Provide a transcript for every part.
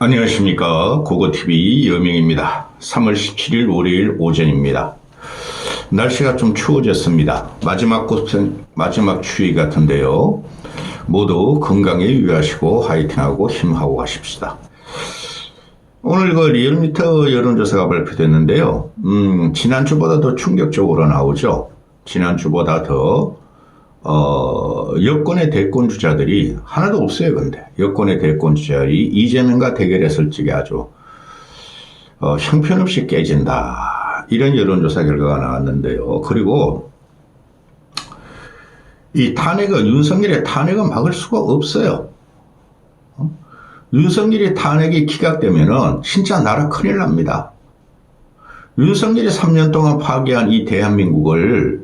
안녕하십니까. 고고TV 여명입니다. 3월 17일 월요일 오전입니다. 날씨가 좀 추워졌습니다. 마지막 추위 같은데요. 모두 건강에 유의하시고 화이팅하고 힘하고 가십시다. 오늘 리얼미터 여론조사가 발표됐는데요. 지난주보다 더 충격적으로 나오죠. 지난주보다 더 여권의 대권 주자들이 하나도 없어요. 근데 여권의 대권 주자들이 이재명과 대결했을 적에 아주 형편없이 깨진다, 이런 여론조사 결과가 나왔는데요. 그리고 이 윤석열의 탄핵은 막을 수가 없어요. 윤석열의 탄핵이 기각되면은 진짜 나라 큰일 납니다. 윤석열이 3년 동안 파괴한 이 대한민국을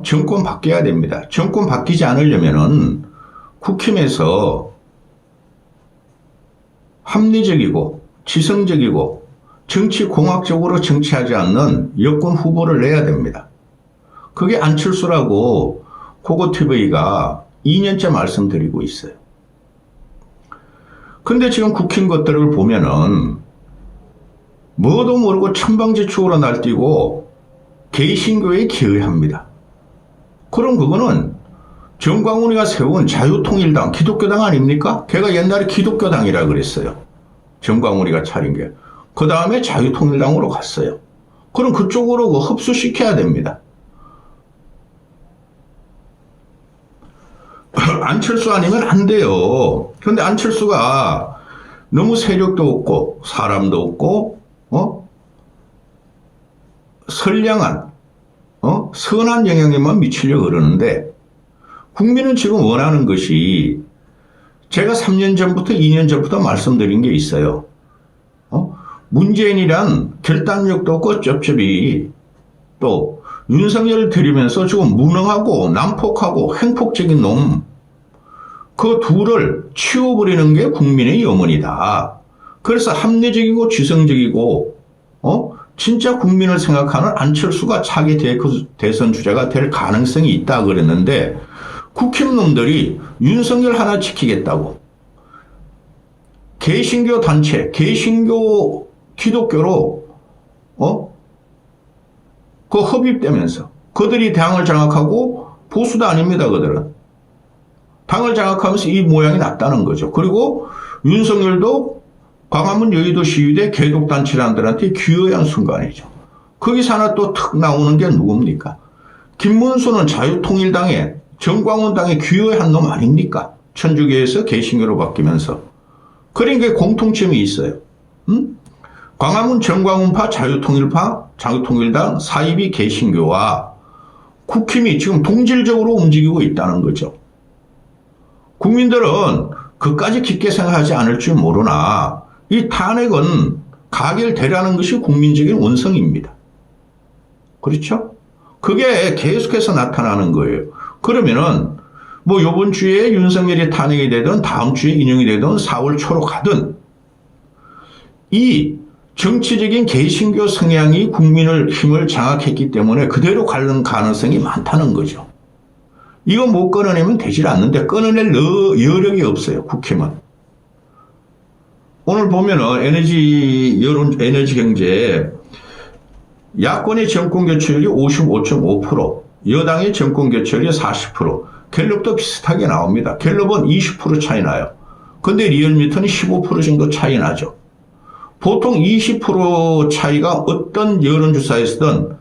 정권 바뀌어야 됩니다. 정권 바뀌지 않으려면은 국힘에서 합리적이고 지성적이고 정치공학적으로 정치하지 않는 여권 후보를 내야 됩니다. 그게 안철수라고 고고TV가 2년째 말씀드리고 있어요. 근데 지금 국힘 것들을 보면은 뭐도 모르고 천방지축으로 날뛰고 개신교에 기여합니다. 그럼 그거는 정광훈이가 세운 자유통일당, 기독교당 아닙니까? 걔가 옛날에 기독교당이라 그랬어요. 정광훈이가 차린 게. 그 다음에 자유통일당으로 갔어요. 그럼 그쪽으로 흡수시켜야 됩니다. 안철수 아니면 안 돼요. 그런데 안철수가 너무 세력도 없고 사람도 없고 선량한 선한 영향력만 미치려고 그러는데, 국민은 지금 원하는 것이, 제가 3년 전부터 2년 전부터 말씀드린 게 있어요. 문재인이란 결단력도 없고 쩝쩝이, 또 윤석열을 들이면서 지금 무능하고 난폭하고 횡폭적인 놈, 그 둘을 치워버리는 게 국민의 염원이다. 그래서 합리적이고 지성적이고 진짜 국민을 생각하는 안철수가 차기 대선 주자가 될 가능성이 있다 그랬는데, 국힘 놈들이 윤석열 하나 지키겠다고 개신교 단체, 개신교 기독교로 그 흡입되면서 그들이 당을 장악하고, 보수도 아닙니다. 그들은 당을 장악하면서 이 모양이 났다는 거죠. 그리고 윤석열도 광화문 여의도 시위대 개독단체란들한테 귀여한 순간이죠. 거기서 하나 또 툭 나오는 게 누굽니까? 김문수는 자유통일당에, 정광훈당에 귀여한 놈 아닙니까? 천주교에서 개신교로 바뀌면서. 그러니까 공통점이 있어요. 광화문 정광훈파, 자유통일당 사이비 개신교와 국힘이 지금 동질적으로 움직이고 있다는 거죠. 국민들은 그까지 깊게 생각하지 않을 줄 모르나, 이 탄핵은 가결되라는 것이 국민적인 원성입니다. 그렇죠? 그게 계속해서 나타나는 거예요. 그러면은 요번 주에 윤석열이 탄핵이 되든 다음 주에 인용이 되든 4월 초로 가든, 이 정치적인 개신교 성향이 국민을 힘을 장악했기 때문에 그대로 가는 가능성이 많다는 거죠. 이거 못 끊어내면 되질 않는데, 끊어낼 여력이 없어요, 국힘은. 오늘 보면은 에너지 경제, 야권의 정권 교체율이 55.5%, 여당의 정권 교체율이 40%, 갤럽도 비슷하게 나옵니다. 갤럽은 20% 차이 나요. 근데 리얼미터는 15% 정도 차이 나죠. 보통 20% 차이가 어떤 여론조사에서든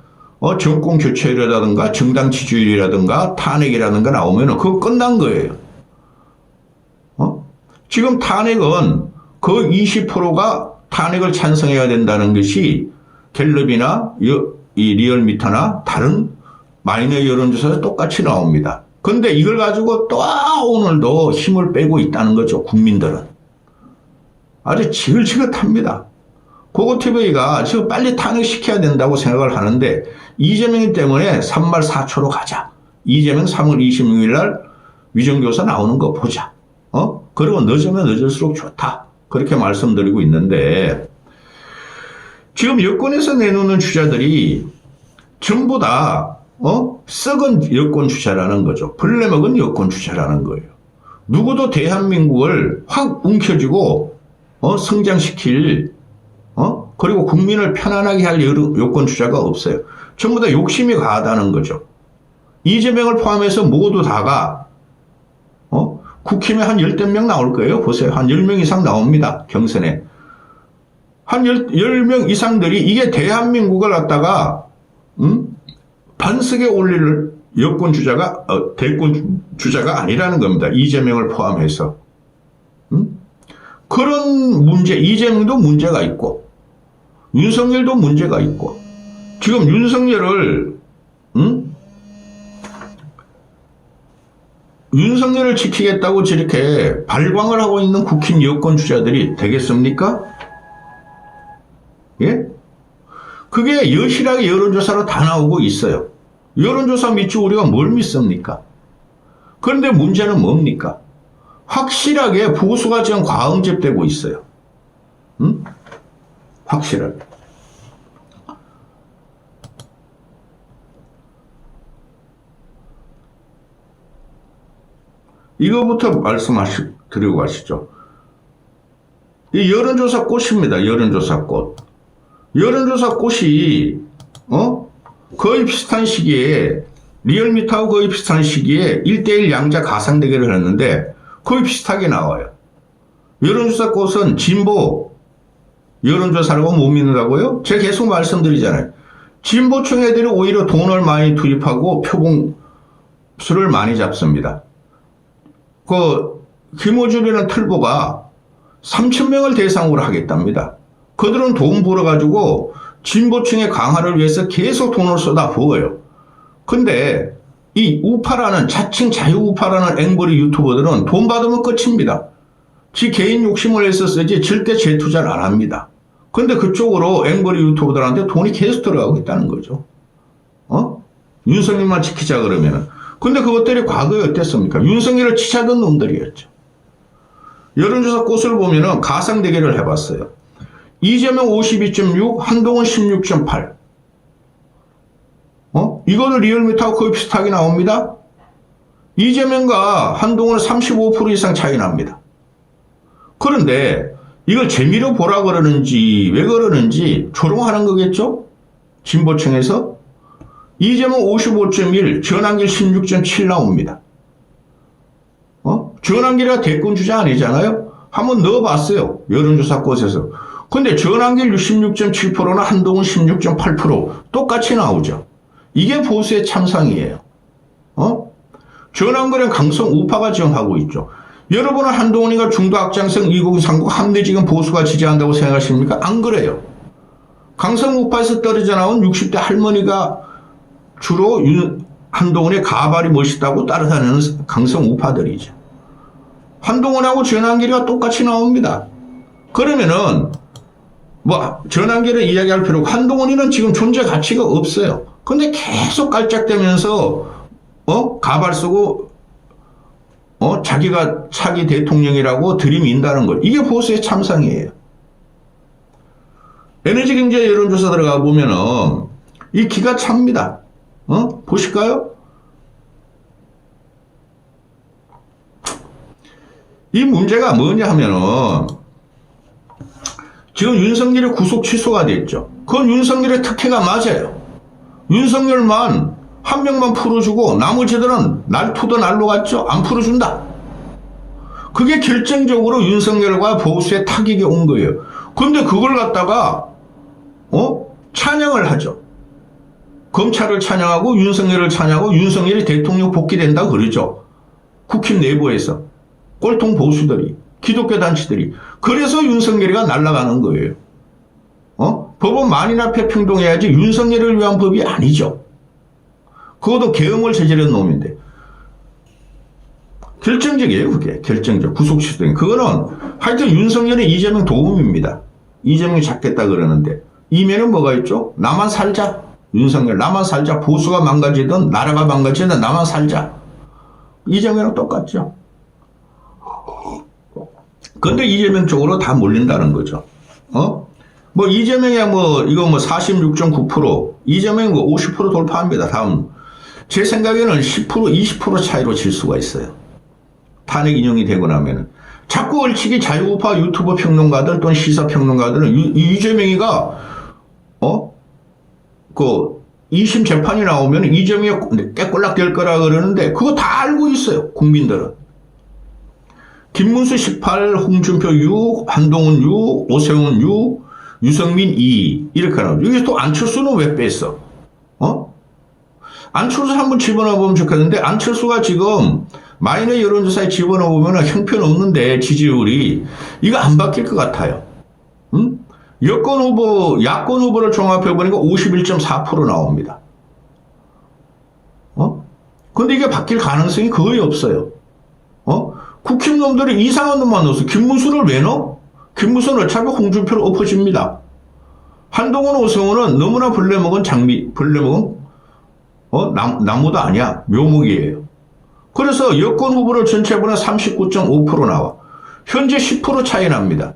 정권 교체율이라든가 정당 지지율이라든가 탄핵이라든가 나오면 그거 끝난 거예요. 지금 탄핵은 그 20%가 탄핵을 찬성해야 된다는 것이 갤럽이나 이 리얼미터나 다른 마이너 여론조사에서 똑같이 나옵니다. 근데 이걸 가지고 또 오늘도 힘을 빼고 있다는 거죠. 국민들은 아주 지긋지긋합니다. 고고TV가 지금 빨리 탄핵시켜야 된다고 생각을 하는데, 이재명 때문에 3말 4초로 가자. 이재명 3월 26일 날 위정교사 나오는 거 보자. 그리고 늦으면 늦을수록 좋다. 그렇게 말씀드리고 있는데, 지금 여권에서 내놓는 주자들이 전부 다 썩은 여권 주자라는 거죠. 벌레먹은 여권 주자라는 거예요. 누구도 대한민국을 확 움켜쥐고 성장시킬, 그리고 국민을 편안하게 할 요건 주자가 없어요. 전부 다 욕심이 과하다는 거죠. 이재명을 포함해서 모두 다가, 국힘에 한 10명 나올 거예요. 보세요. 한 10명 이상 나옵니다. 경선에. 한 10명 이상들이 이게 대한민국을 갖다가, 반석에 올릴 여권 주자가, 대권 주자가 아니라는 겁니다. 이재명을 포함해서. 그런 문제, 이재명도 문제가 있고, 윤석열도 문제가 있고, 지금 윤석열을, 윤석열을 지키겠다고 저렇게 발광을 하고 있는 국힘 여권 주자들이 되겠습니까? 예? 그게 여실하게 여론조사로 다 나오고 있어요. 여론조사 믿지 우리가 뭘 믿습니까? 그런데 문제는 뭡니까? 확실하게 보수가 지금 과응집되고 있어요. 확실하게. 이거부터 드리고 가시죠. 이 여론조사 꽃입니다. 여론조사 꽃. 여론조사 꽃이, 거의 비슷한 시기에, 리얼미터하고 거의 비슷한 시기에 1대1 양자 가상 대결을 했는데, 거의 비슷하게 나와요. 여론조사 꽃은 진보 여론조사라고 못 믿는다고요? 제가 계속 말씀드리잖아요. 진보층 애들이 오히려 돈을 많이 투입하고 표봉수를 많이 잡습니다. 김어준이라는 틀보가 3,000명을 대상으로 하겠답니다. 그들은 돈 벌어가지고 진보층의 강화를 위해서 계속 돈을 쏟아 부어요. 근데 이 우파라는 자칭 자유우파라는 앵벌이 유튜버들은 돈 받으면 끝입니다. 지 개인 욕심을 해서 쓰지 절대 재투자를 안 합니다. 근데 그쪽으로 앵벌이 유튜버들한테 돈이 계속 들어가고 있다는 거죠. 윤석열만 지키자 그러면은. 근데 그것들이 과거에 어땠습니까? 윤석열을 치자던 놈들이었죠. 여론조사 꽃을 보면은 가상 대결을 해봤어요. 이재명 52.6, 한동훈 16.8. 이거는 리얼미터하고 거의 비슷하게 나옵니다. 이재명과 한동훈은 35% 이상 차이 납니다. 그런데 이걸 재미로 보라 그러는지 왜 그러는지 조롱하는 거겠죠? 진보층에서. 이재명 55.1, 전환길 16.7 나옵니다. 전환길이가 대권 주자 아니잖아요? 한번 넣어봤어요. 여론조사 꽃에서. 근데 전환길 16.7%나 한동훈 16.8% 똑같이 나오죠. 이게 보수의 참상이에요. 전환길은 강성 우파가 지금 하고 있죠. 여러분은 한동훈이가 중도 확장성 2030 함대 지금 보수가 지지한다고 생각하십니까? 안 그래요. 강성 우파에서 떨어져 나온 60대 할머니가 주로 한동훈의 가발이 멋있다고 따라다니는 강성 우파들이죠. 한동훈하고 전환길이가 똑같이 나옵니다. 그러면은 전환길을 이야기할 필요고 한동훈이는 지금 존재 가치가 없어요. 근데 계속 깔짝대면서 가발 쓰고 자기가 차기 대통령이라고 들이민다는 걸. 이게 보수의 참상이에요. 에너지 경제 여론조사 들어가 보면은 이 기가 찹니다. 보실까요? 이 문제가 뭐냐 하면은 지금 윤석열이 구속 취소가 됐죠. 그건 윤석열의 특혜가 맞아요. 윤석열만 한 명만 풀어주고 나머지들은 날투도 날로 갔죠. 안 풀어준다. 그게 결정적으로 윤석열과 보수의 타격이 온 거예요. 근데 그걸 갖다가 찬양을 하죠. 검찰을 찬양하고 윤석열을 찬양하고 윤석열이 대통령 복귀된다 그러죠. 국힘 내부에서 꼴통 보수들이 기독교 단체들이. 그래서 윤석열이가 날아가는 거예요. 법은 만인 앞에 평등해야지 윤석열을 위한 법이 아니죠. 그것도 계엄을 저지른 놈인데. 결정적이에요, 그게. 결정적. 구속 취소된. 그거는 하여튼 윤석열의 이재명 도움입니다. 이재명이 잡겠다 그러는데. 이면은 뭐가 있죠? 나만 살자. 윤석열, 나만 살자. 보수가 망가지든 나라가 망가지든 나만 살자. 이재명이랑 똑같죠. 근데 이재명 쪽으로 다 몰린다는 거죠. 이재명이야 이거 46.9%, 이재명 50% 돌파합니다. 다음. 제 생각에는 10%, 20% 차이로 질 수가 있어요. 탄핵 인용이 되고 나면은. 자꾸 얼치기 자유우파 유튜버 평론가들 또는 시사평론가들은 이재명이가, 2심 재판이 나오면 이재명이 깨꼴락 될 거라 그러는데 그거 다 알고 있어요, 국민들은. 김문수 18, 홍준표 6, 한동훈 6, 오세훈 6, 유승민 2 이렇게 나오죠. 여기 또 안철수는 왜 뺐어? 안철수 한번 집어넣어 보면 좋겠는데 안철수가 지금 마이너 여론조사에 집어넣어 보면 형편없는데 지지율이 이거 안 바뀔 것 같아요. 응? 야권 후보를 종합해 보니까 51.4% 나옵니다. 근데 이게 바뀔 가능성이 거의 없어요. 국힘놈들이 이상한 놈만 넣었어. 김문수를 왜 넣어? 김문수는 어차피 홍준표로 엎어집니다. 한동훈, 오성훈은 너무나 벌레먹은 나무도 아니야. 묘목이에요. 그래서 여권 후보를 전체보다 39.5% 나와. 현재 10% 차이 납니다.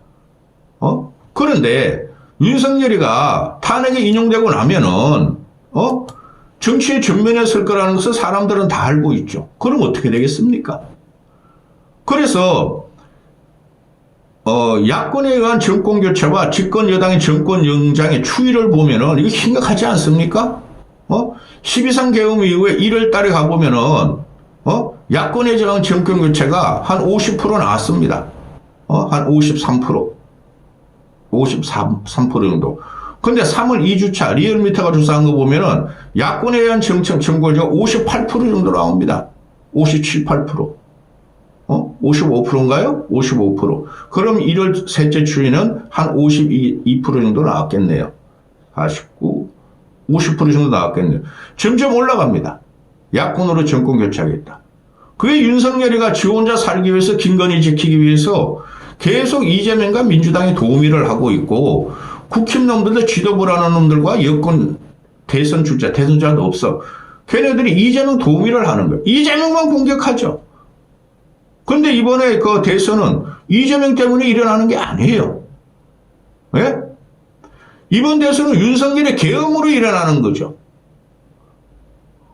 그런데 윤석열이가 탄핵에 인용되고 나면은, 정치의 전면에 설 거라는 것을 사람들은 다 알고 있죠. 그럼 어떻게 되겠습니까? 그래서 야권에 의한 정권교체와 집권 여당의 정권 연장의 추이를 보면은 이게 심각하지 않습니까? 12.3 계엄 이후에 1월 달에 가보면은 야권에 의한 정권교체가 한 50% 나왔습니다. 한 53%, 53% 정도. 근데 3월 2주차 리얼미터가 조사한 거 보면은 야권에 의한 정권교체가 58% 정도 나옵니다. 57, 8%. 55%인가요? 55%. 그럼 1월 셋째 주에는 한 52% 정도 나왔겠네요. 49, 50% 정도 나왔겠네요. 점점 올라갑니다. 야권으로 정권 교체하겠다. 그게 윤석열이가 지 혼자 살기 위해서 김건희 지키기 위해서 계속 이재명과 민주당이 도우미를 하고 있고 국힘놈들도 지도부라는 놈들과 여권 대선 주자도 없어. 걔네들이 이재명 도우미를 하는 거예요. 이재명만 공격하죠. 근데 이번에 그 대선은 이재명 때문에 일어나는 게 아니에요. 예? 이번 대선은 윤석열의 계엄으로 일어나는 거죠.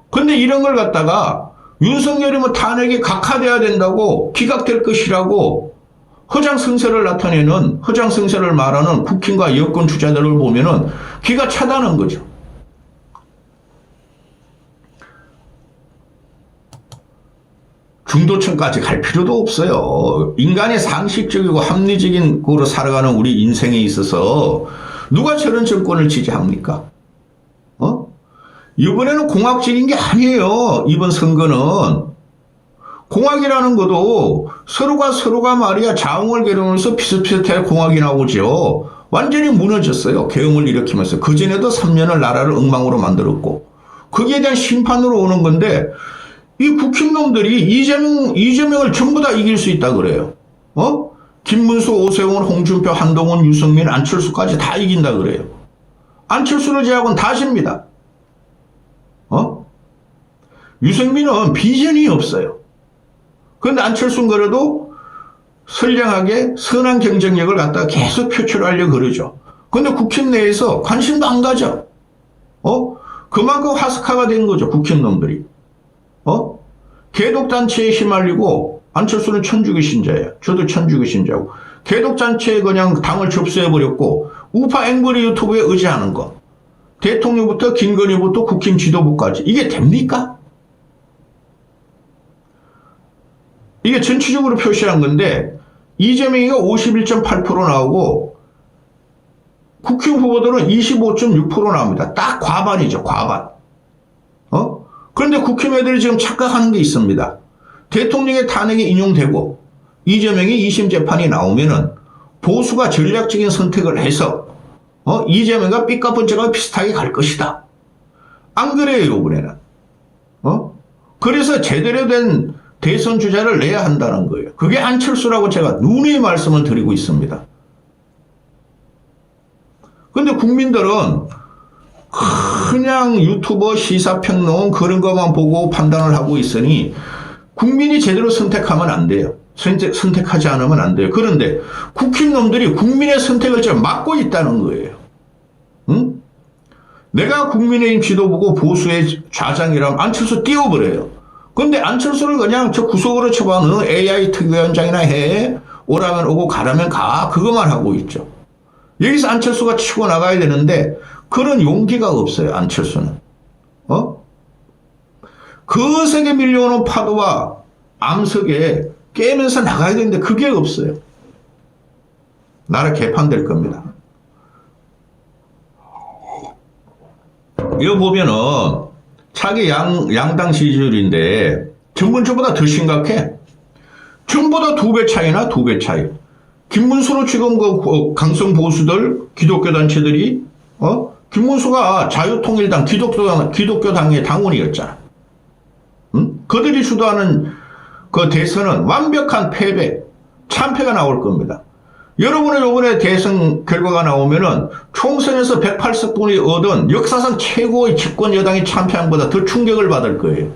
근데 이런 걸 갖다가 윤석열이 뭐 탄핵이 각하돼야 된다고 기각될 것이라고 허장성세를 나타내는 허장성세를 말하는 국힘과 여권 주자들을 보면은 귀가 차다는 거죠. 중도층까지 갈 필요도 없어요. 인간의 상식적이고 합리적인 거로 살아가는 우리 인생에 있어서 누가 저런 정권을 지지합니까? 이번에는 공학적인 게 아니에요. 이번 선거는. 공학이라는 것도 서로가 말이야 자웅을 겨루면서 비슷비슷하게 공학이 나오죠. 완전히 무너졌어요. 계엄을 일으키면서. 그전에도 3년을 나라를 엉망으로 만들었고. 거기에 대한 심판으로 오는 건데 이 국힘놈들이 이재명을 전부 다 이길 수 있다 그래요. 김문수, 오세훈, 홍준표, 한동훈, 유승민, 안철수까지 다 이긴다 그래요. 안철수를 제외하고는 다 집니다. 유승민은 비전이 없어요. 그런데 안철수는 그래도 선량하게 선한 경쟁력을 갖다가 계속 표출하려고 그러죠. 그런데 국힘 내에서 관심도 안 가져. 그만큼 화석화가 된 거죠. 국힘놈들이. 개독단체에 휘말리고 안철수는 천주교 신자예요. 저도 천주교 신자고. 개독단체에 그냥 당을 접수해버렸고 우파 앵벌이 유튜브에 의지하는 거. 대통령부터 김건희부터 국힘 지도부까지. 이게 됩니까? 이게 전체적으로 표시한 건데 이재명이가 51.8% 나오고 국힘 후보들은 25.6% 나옵니다. 딱 과반이죠. 과반. 그런데 국힘 애들이 지금 착각하는 게 있습니다. 대통령의 탄핵이 인용되고 이재명이 2심 재판이 나오면은 보수가 전략적인 선택을 해서 이재명과 삐까뻔쩍하고 비슷하게 갈 것이다. 안 그래요, 이번에는. 그래서 제대로 된 대선 주자를 내야 한다는 거예요. 그게 안철수라고 제가 누누이 말씀을 드리고 있습니다. 그런데 국민들은 그냥 유튜버 시사평론 그런 것만 보고 판단을 하고 있으니 국민이 제대로 선택하면 안 돼요. 선택하지 않으면 안 돼요. 그런데 국힘놈들이 국민의 선택을 지금 막고 있다는 거예요. 응? 내가 국민의힘 지도부고 보수의 좌장이라면 안철수 띄워버려요. 근데 안철수를 그냥 저 구석으로 쳐봐. 너 AI 특위원장이나 해. 오라면 오고 가라면 가. 그것만 하고 있죠. 여기서 안철수가 치고 나가야 되는데 그런 용기가 없어요. 안철수는. 거세게 밀려오는 파도와 암석에 깨면서 나가야 되는데 그게 없어요. 나라 개판될 겁니다. 이거 보면은 차기 양당 지지율인데 전번주보다 더 심각해. 전보다 2배 차이나 2배 차이. 김문수로 지금 그 강성 보수들, 기독교 단체들이, 김문수가 자유통일당, 기독교당의 당원이었잖아. 응? 그들이 주도하는 그 대선은 완벽한 패배, 참패가 나올 겁니다. 여러분의 요번에 대선 결과가 나오면은 총선에서 180분이 얻은 역사상 최고의 집권 여당이 참패한 것보다 더 충격을 받을 거예요.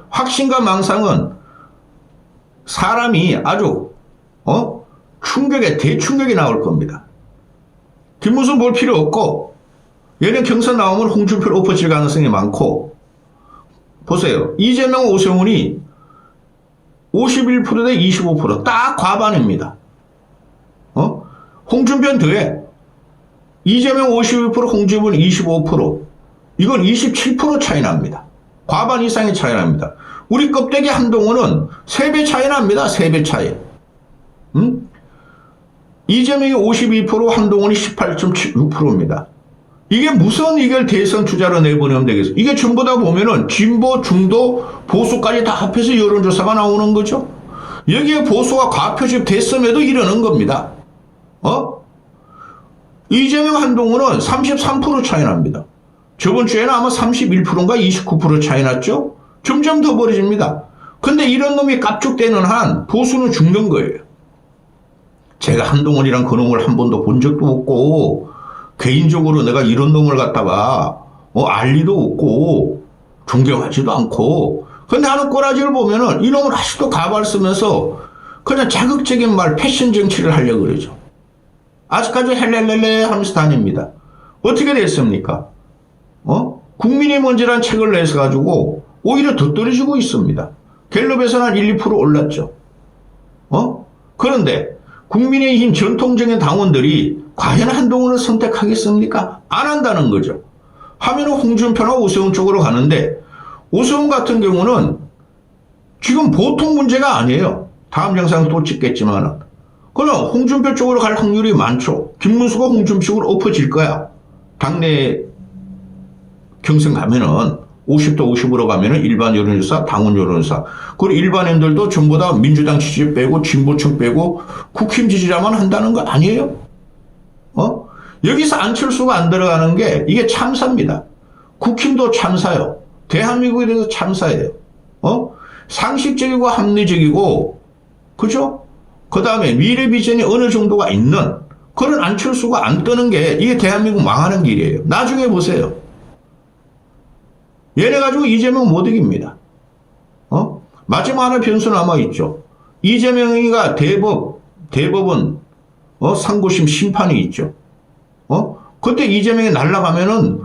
확신과 망상은 사람이 아주, 대충격이 나올 겁니다. 김문수 볼 필요 없고, 얘는 경선 나오면 홍준표를 엎어질 가능성이 많고, 보세요. 이재명, 오세훈이 51% 대 25%, 딱 과반입니다. 홍준표는 더해. 이재명 52%, 홍준표 25%. 이건 27% 차이 납니다. 과반 이상의 차이 납니다. 우리 껍데기 한동훈은 3배 차이 납니다. 3배 차이. 응? 이재명이 52%, 한동훈이 18.76%입니다. 이게 무슨 이걸 대선 주자로 내보내면 되겠어? 이게 전부 다 보면은 진보, 중도, 보수까지 다 합해서 여론조사가 나오는 거죠. 여기에 보수가 과표집 됐음에도 이러는 겁니다. 이재명, 한동훈은 33% 차이 납니다. 저번 주에는 아마 31%인가 29% 차이 났죠? 점점 더 벌어집니다. 근데 이런 놈이 깝죽대는 한 보수는 죽는 거예요. 제가 한동훈이랑 그 놈을 한 번도 본 적도 없고, 개인적으로 내가 이런 놈을 갖다가, 알 리도 없고, 존경하지도 않고, 근데 하는 꼬라지를 보면은 이놈을 아직도 가발 쓰면서 그냥 자극적인 말, 패션 정치를 하려고 그러죠. 아직까지 헬렐렐레 하면서 다닙니다. 어떻게 됐습니까? 국민이 먼저란 책을 내서 가지고 오히려 더 떨어지고 있습니다. 갤럽에서는 한 1, 2% 올랐죠. 그런데 국민의힘 전통적인 당원들이 과연 한동훈을 선택하겠습니까? 안 한다는 거죠. 하면은 홍준표나 오세훈 쪽으로 가는데 오세훈 같은 경우는 지금 보통 문제가 아니에요. 다음 영상 또 찍겠지만은. 그럼 홍준표 쪽으로 갈 확률이 많죠. 김문수가 홍준표 쪽으로 엎어질 거야. 당내 경선 가면은 50대 50으로 가면은 일반 여론조사, 당원 여론조사. 그리고 일반인들도 전부 다 민주당 지지 빼고 진보층 빼고 국힘 지지자만 한다는 거 아니에요? 여기서 안철수가 안 들어가는 게 이게 참사입니다. 국힘도 참사요. 대한민국에 대해서 참사예요. 상식적이고 합리적이고, 그죠? 그 다음에 미래 비전이 어느 정도가 있는 그런 안철수가 안 뜨는 게 이게 대한민국 망하는 길이에요. 나중에 보세요. 얘네 가지고 이재명 못 이깁니다. 마지막 하나 변수 남아있죠. 이재명이가 대법원, 상고심 심판이 있죠. 그때 이재명이 날아가면은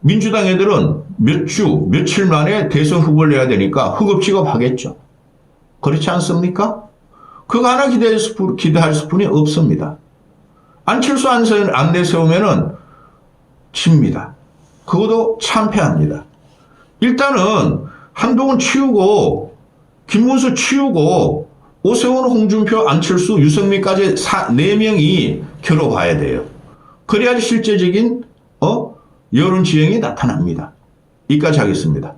민주당 애들은 몇 주, 며칠 만에 대선 후보를 내야 되니까 허겁지겁 하겠죠. 그렇지 않습니까? 그거 하나 기대할 수뿐이 없습니다. 안철수 안 내세우면은 집니다. 그것도 참패합니다. 일단은 한동훈 치우고 김문수 치우고 오세훈, 홍준표, 안철수, 유승민까지 4명이 겨뤄봐야 돼요. 그래야지 실제적인 여론 지형이 나타납니다. 여기까지 하겠습니다.